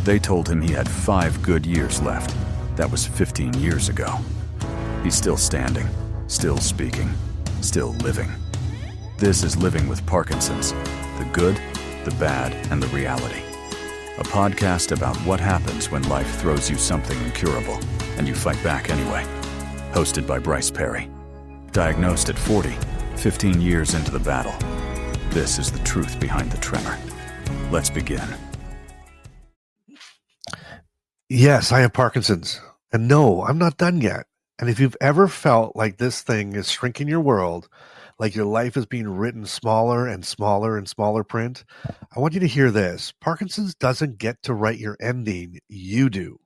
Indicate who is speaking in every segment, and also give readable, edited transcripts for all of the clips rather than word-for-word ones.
Speaker 1: They told him he had 5 good years left. That was 15 years ago. He's still standing, still speaking, still living. This is Living with Parkinson's, the good, the bad, and the reality. A podcast about what happens when life throws you something incurable, and you fight back anyway. Hosted by Bryce Perry. Diagnosed at 40, 15 years into the battle. This is the truth behind the tremor. Let's begin.
Speaker 2: Yes, I have Parkinson's. And no, I'm not done yet. And if you've ever felt like this thing is shrinking your world, like your life is being written smaller and smaller and smaller print, I want you to hear this. Parkinson's doesn't get to write your ending. You do.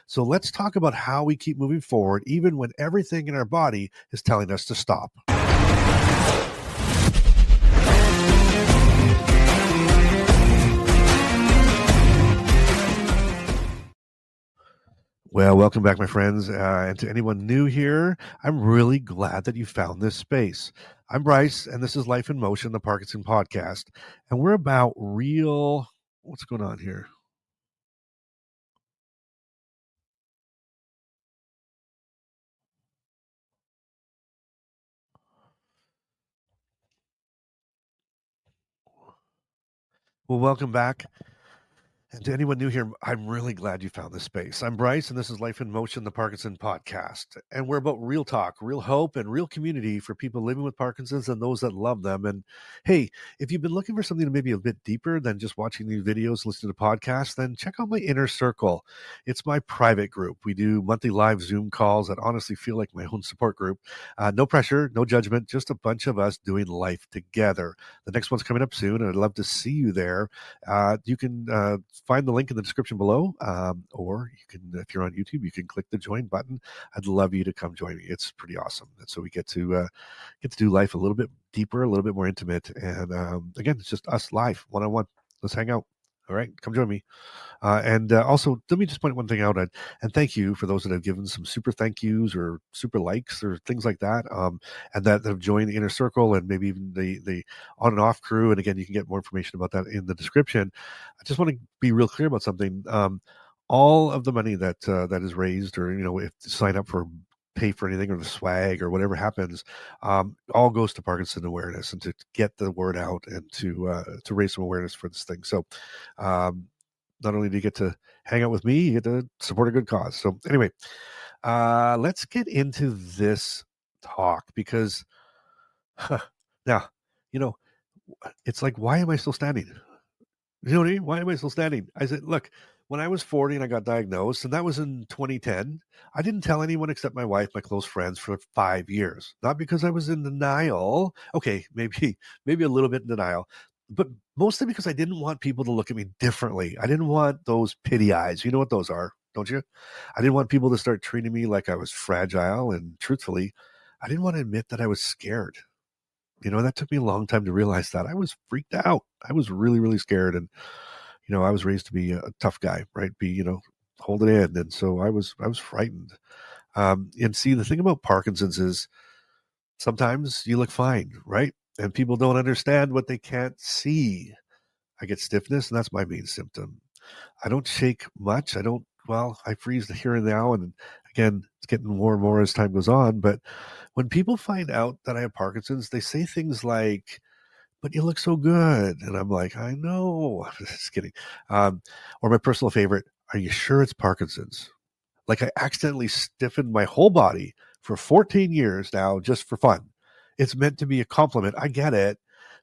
Speaker 2: So let's talk about how we keep moving forward, even when everything in our body is telling us to stop. Well, welcome back, my friends. And to anyone new here, I'm really glad that you found this space. I'm Bryce, and this is Life in Motion, the Parkinson podcast. And we're about real... What's going on here? Well, welcome back. And to anyone new here, I'm really glad you found this space. I'm Bryce, and this is Life in Motion, the Parkinson podcast. And we're about real talk, real hope, and real community for people living with Parkinson's and those that love them. And hey, if you've been looking for something maybe a bit deeper than just watching these videos, listening to podcasts, then check out my Inner Circle. It's my private group. We do monthly live Zoom calls that honestly feel like my own support group. No pressure, no judgment, just a bunch of us doing life together. The next one's coming up soon, and I'd love to see you there. You can find the link in the description below, or you can, if you're on YouTube, you can click the join button. I'd love you to come join me. It's pretty awesome. And so we get to do life a little bit deeper, a little bit more intimate. And again, it's just us live, one-on-one. Let's hang out. All right, come join me. And also, let me just point one thing out. And thank you for those that have given some super thank yous or super likes or things like that, and that have joined the Inner Circle and maybe even the on and off crew. And again, you can get more information about that in the description. I just want to be real clear about something. All of the money that is raised, or if you sign up for pay for anything or the swag or whatever happens, all goes to Parkinson awareness and to get the word out and to raise some awareness for this thing. So not only do you get to hang out with me, you get to support a good cause. So anyway, let's get into this talk because now, it's like, why am I still standing? You know what I mean? Why am I still standing? I said, look, when I was 40 and I got diagnosed, and that was in 2010, I didn't tell anyone except my wife, my close friends, for 5 years. Not because I was in denial. Okay, maybe a little bit in denial, but mostly because I didn't want people to look at me differently. I didn't want those pity eyes. You know what those are, don't you? I didn't want people to start treating me like I was fragile. And truthfully, I didn't want to admit that I was scared. That took me a long time to realize that. I was freaked out. I was really, really scared. And, I was raised to be a tough guy, right? Hold it in. And so I was frightened. And see, the thing about Parkinson's is sometimes you look fine, right? And people don't understand what they can't see. I get stiffness, and that's my main symptom. I don't shake much. I freeze here and now. And again, it's getting more and more as time goes on. But when people find out that I have Parkinson's, they say things like, but you look so good. And I'm like, I know. Just kidding. Or my personal favorite, are you sure it's Parkinson's? Like I accidentally stiffened my whole body for 14 years now just for fun. It's meant to be a compliment. I get it.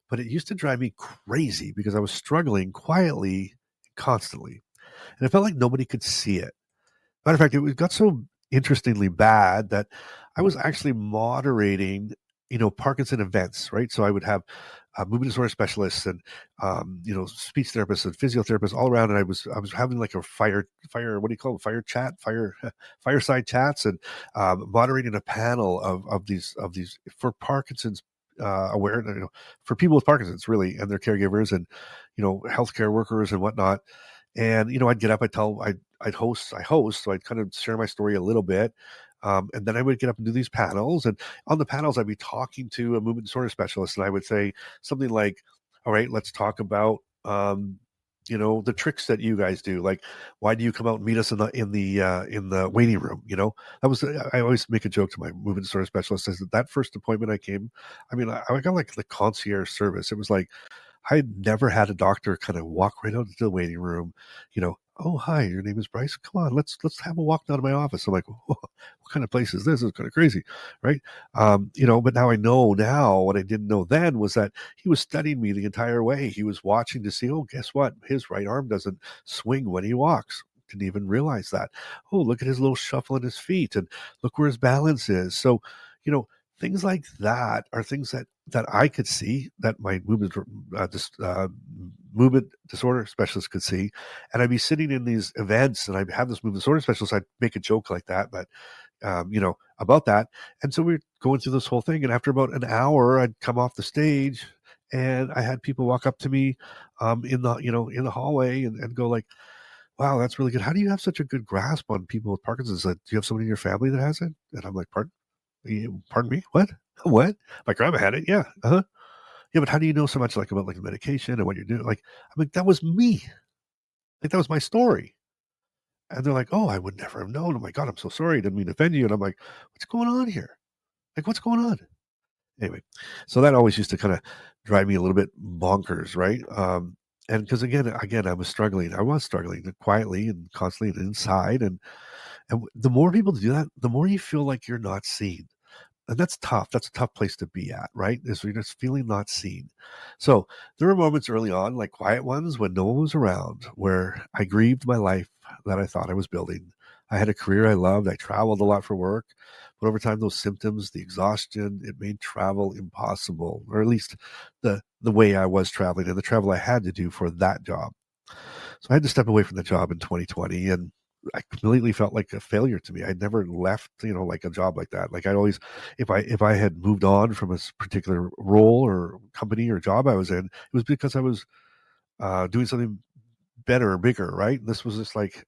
Speaker 2: But it used to drive me crazy because I was struggling quietly, constantly. And it felt like nobody could see it. Matter of fact, it got so interestingly bad that I was actually moderating, Parkinson events, right? So I would have movement disorder specialists and, speech therapists and physiotherapists all around. And I was having like a fire, what do you call it? Fireside chats, and moderating a panel of these for Parkinson's awareness, for people with Parkinson's really, and their caregivers and, healthcare workers and whatnot. And, I'd get up, I'd host, so I'd kind of share my story a little bit. And then I would get up and do these panels. And on the panels, I'd be talking to a movement disorder specialist. And I would say something like, all right, let's talk about the tricks that you guys do, like why do you come out and meet us in the waiting room? That was I always make a joke to my movement disorder specialist. I said that first appointment I came, I mean, I got like the concierge service. It was like I had never had a doctor kind of walk right out into the waiting room, oh hi, your name is Bryce. Come on, let's have a walk down to my office. I'm like, what kind of place is this? It's kind of crazy, right? But now I know now what I didn't know then was that he was studying me the entire way. He was watching to see, oh, guess what? His right arm doesn't swing when he walks. Didn't even realize that. Oh, look at his little shuffle in his feet, and look where his balance is. So, you know, things like that are things that I could see, that my movement disorder specialist could see, and I'd be sitting in these events, and I'd have this movement disorder specialist. I'd make a joke like that, but about that. And so we are going through this whole thing, and after about an hour, I'd come off the stage, and I had people walk up to me, in the hallway, and go like, "Wow, that's really good. How do you have such a good grasp on people with Parkinson's? Do you have somebody in your family that has it?" And I'm like, "Pardon? Pardon me? What? What? My grandma had it. Yeah. Uh-huh. Yeah, but how do you know so much like about like the medication and what you're doing?" Like, I'm like, that was me. Like that was my story. And they're like, "Oh, I would never have known. Oh my God, I'm so sorry. I didn't mean to offend you." And I'm like, "What's going on here? Like, what's going on?" Anyway, so that always used to kind of drive me a little bit bonkers, right? And because again, I was struggling quietly and constantly and inside, and the more people do that, the more you feel like you're not seen. And that's tough. That's a tough place to be at, right? Is you're just feeling not seen. So there were moments early on, like quiet ones when no one was around, where I grieved my life that I thought I was building. I had a career I loved. I traveled a lot for work, but over time, those symptoms, the exhaustion, it made travel impossible, or at least the way I was traveling and the travel I had to do for that job. So I had to step away from the job in 2020, and I completely felt like a failure to me. I'd never left, like a job like that. Like I'd always, if I had moved on from a particular role or company or job I was in, it was because I was doing something better or bigger, right? And this was just like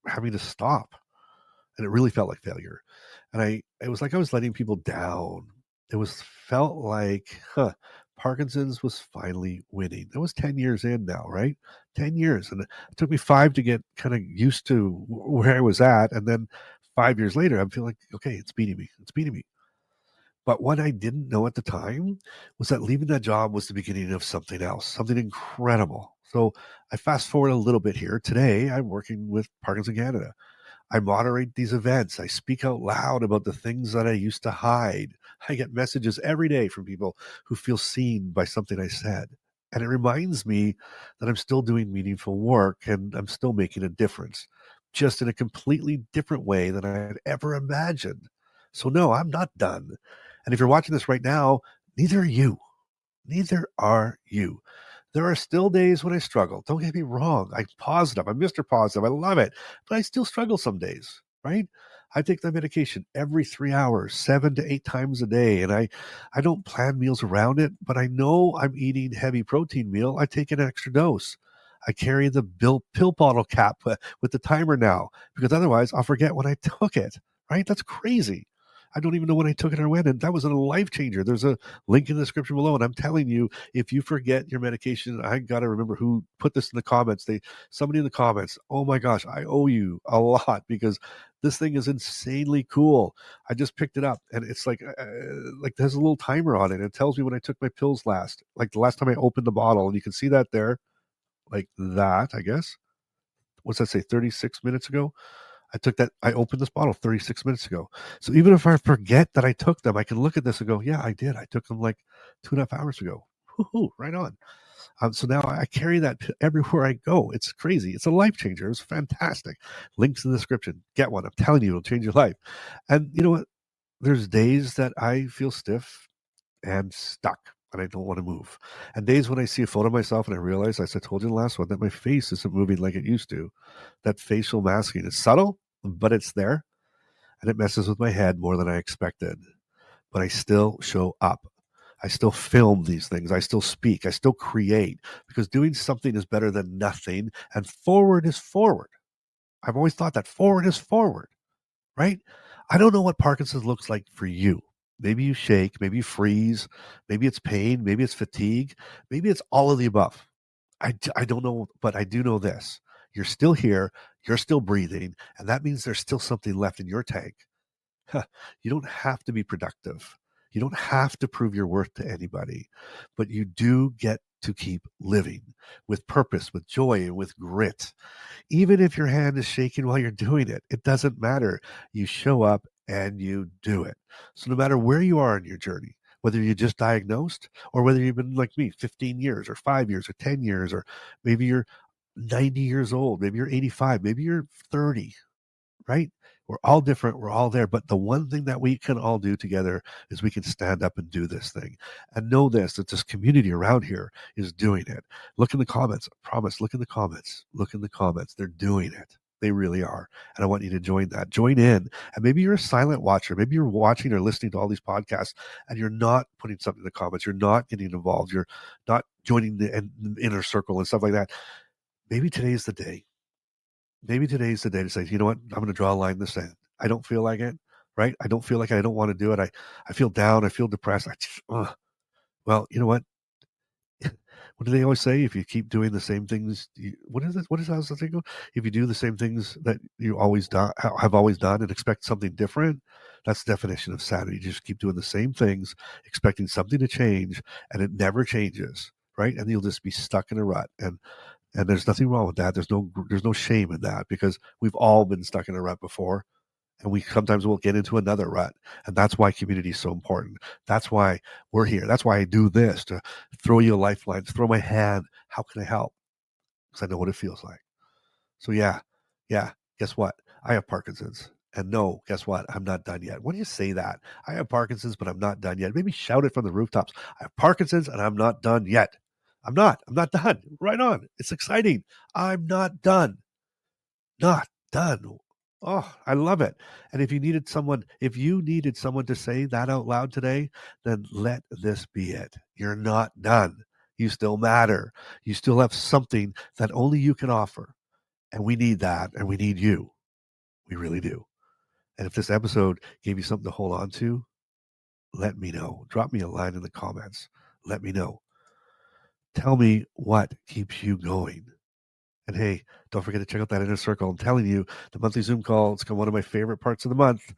Speaker 2: having to stop, and it really felt like failure. And it was like I was letting people down. It was felt like, Parkinson's was finally winning. That was 10 years in now, right? 10 years. And it took me 5 to get kind of used to where I was at. And then 5 years later, I'm feeling like, okay, it's beating me. It's beating me. But what I didn't know at the time was that leaving that job was the beginning of something else, something incredible. So I fast forward a little bit here. Today, I'm working with Parkinson Canada. I moderate these events. I speak out loud about the things that I used to hide. I get messages every day from people who feel seen by something I said. And it reminds me that I'm still doing meaningful work and I'm still making a difference, just in a completely different way than I had ever imagined. So, no, I'm not done. And if you're watching this right now, neither are you. Neither are you. There are still days when I struggle. Don't get me wrong. I'm positive. I'm Mr. Positive. I love it. But I still struggle some days, right? I take the medication every 3 hours, 7 to 8 times a day. And I don't plan meals around it, but I know I'm eating heavy protein meal. I take an extra dose. I carry the pill bottle cap with the timer now, because otherwise I'll forget when I took it, right? That's crazy. I don't even know when I took it or when. And that was a life changer. There's a link in the description below. And I'm telling you, if you forget your medication, I got to remember who put this in the comments. Somebody in the comments, oh my gosh, I owe you a lot, because this thing is insanely cool. I just picked it up, and it's like there's a little timer on it. It tells me when I took my pills last, like the last time I opened the bottle. And you can see that there, like that, I guess. What's that say? 36 minutes ago? I opened this bottle 36 minutes ago. So even if I forget that I took them, I can look at this and go, yeah, I did. I took them like 2.5 hours ago. Woo-hoo, right on. So now I carry that everywhere I go. It's crazy. It's a life changer. It's fantastic. Links in the description. Get one. I'm telling you, it'll change your life. And you know what? There's days that I feel stiff and stuck, and I don't want to move. And days when I see a photo of myself and I realize, as I told you in the last one, that my face isn't moving like it used to. That facial masking is subtle, but it's there, and it messes with my head more than I expected. But I still show up. I still film these things. I still speak. I still create, because doing something is better than nothing, and forward is forward. I've always thought that forward is forward, right? I don't know what Parkinson's looks like for you. Maybe you shake, maybe you freeze, maybe it's pain, maybe it's fatigue, maybe it's all of the above. I don't know, but I do know this. You're still here, you're still breathing, and that means there's still something left in your tank. You don't have to be productive. You don't have to prove your worth to anybody, but you do get to keep living with purpose, with joy, and with grit. Even if your hand is shaking while you're doing it, it doesn't matter. You show up and you do it. So no matter where you are in your journey, whether you just diagnosed or whether you've been like me, 15 years or 5 years or 10 years, or maybe you're 90 years old, maybe you're 85, maybe you're 30, right? We're all different. We're all there. But the one thing that we can all do together is we can stand up and do this thing. And know this, that this community around here is doing it. Look in the comments. I promise. Look in the comments. Look in the comments. They're doing it. They really are. And I want you to join that. Join in. And maybe you're a silent watcher. Maybe you're watching or listening to all these podcasts and you're not putting something in the comments. You're not getting involved. You're not joining the inner circle and stuff like that. Maybe today's the day. Maybe today's the day to say, you know what, I'm going to draw a line in the sand. I don't feel like it, right? I don't feel like it. I don't want to do it. I feel down. I feel depressed. Well, you know what? What do they always say? If you keep doing the same things, what is it? What is that thing? If you do the same things that you always have always done and expect something different, that's the definition of sanity. You just keep doing the same things, expecting something to change, and it never changes, right? And you'll just be stuck in a rut. And there's nothing wrong with that. There's no shame in that, because we've all been stuck in a rut before, and we sometimes will get into another rut. And that's why community is so important. That's why we're here. That's why I do this, to throw you a lifeline, to throw my hand. How can I help? Because I know what it feels like. So yeah. Guess what? I have Parkinson's. And no, guess what? I'm not done yet. When do you say that? I have Parkinson's, but I'm not done yet. Maybe shout it from the rooftops. I have Parkinson's and I'm not done yet. I'm not done. Right on. It's exciting. I'm not done. Not done. Oh, I love it. And if you needed someone to say that out loud today, then let this be it. You're not done. You still matter. You still have something that only you can offer. And we need that. And we need you. We really do. And if this episode gave you something to hold on to, let me know. Drop me a line in the comments. Let me know. Tell me what keeps you going. And hey, don't forget to check out that inner circle. I'm telling you, the monthly Zoom call, it's one of my favorite parts of the month.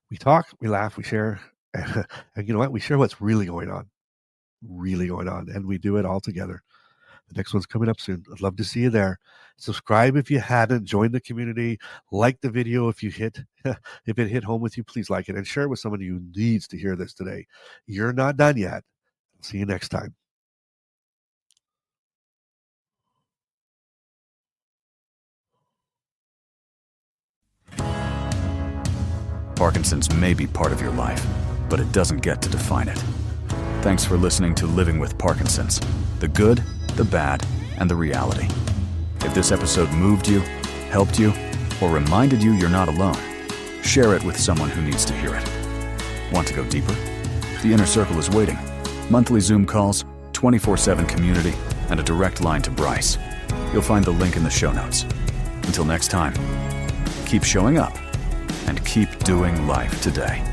Speaker 2: We talk, we laugh, we share. And you know what? We share what's really going on. And we do it all together. The next one's coming up soon. I'd love to see you there. Subscribe if you hadn't. Join the community. Like the video if it hit home with you. Please like it and share it with somebody who needs to hear this today. You're not done yet. See you next time.
Speaker 1: Parkinson's may be part of your life, but it doesn't get to define it. Thanks for listening to Living with Parkinson's, the good, the bad, and the reality. If this episode moved you, helped you, or reminded you you're not alone, share it with someone who needs to hear it. Want to go deeper? The Inner Circle is waiting. Monthly Zoom calls, 24/7 community, and a direct line to Bryce. You'll find the link in the show notes. Until next time, keep showing up and keep doing life today.